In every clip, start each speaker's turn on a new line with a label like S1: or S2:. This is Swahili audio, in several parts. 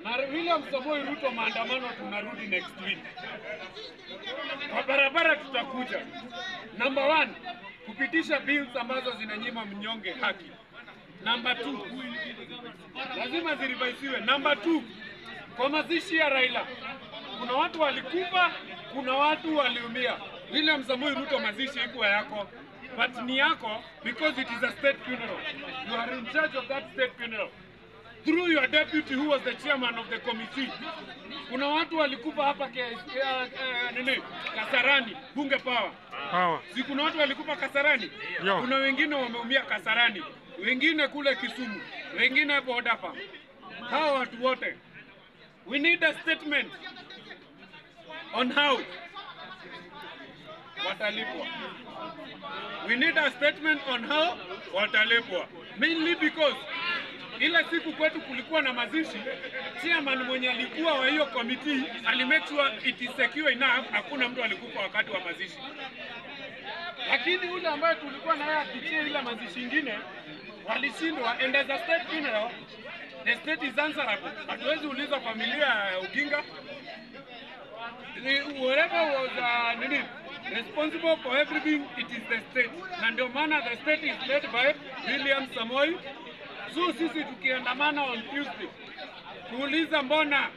S1: Na William Samoei Ruto maandamano tunarudi next week. Kwa barabara tutakuja. Number 1, kupitisha bills ambazo zinanyima mnyonge haki. Number 2, lazima zirivaisiwe. Number 2, kwa mazishi ya Raila, kuna watu walikufa, kuna watu waliumia. William Samoei Ruto mazishi ikuwa yako, but ni yako because it is a state funeral. You are in charge of that state funeral through your deputy who was the chairman of the committee. Kuna watu walikufa hapa Kasarani, Bunge Power. Si kuna watu walikufa Kasarani? Kuna wengine wameumia Kasarani, wengine kule Kisumu, wengine Bodapa. Hawa watu wote, we need a statement on how watalipwa. We need a statement on how watalipwa. Mainly because ile siku kwetu kulikuwa na mazishi, chairman mwenye alikuwa wa hiyo committee alimake sure it is secure enough, hakuna mtu alikufa wakati wa mazishi. Lakini ule ambaye tulikuwa na yeye akichia ile mazishi ingine walishindwa, and as a state funeral the state is answerable. Hatuwezi uliza familia ya Oginga. Whoever was responsible for everything, it is the state. Na ndio maana the state is led by William Samoei. So sisi tukiandamana on Tuesday kuuliza mbona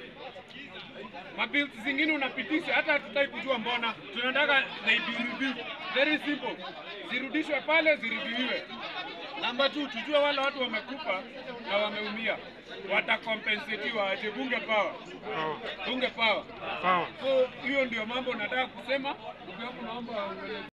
S1: mabills zingine unapitisha, hata hatutaki kujua mbona, tunataka they be reviewed. Very simple, zirudishwe pale, zireviewiwe. Number 2, tujue wale watu wamekufa na wameumia watakompensetiwa aje. Bunge Power. Bunge Power. So hiyo ndio mambo nataka kusema. Naomba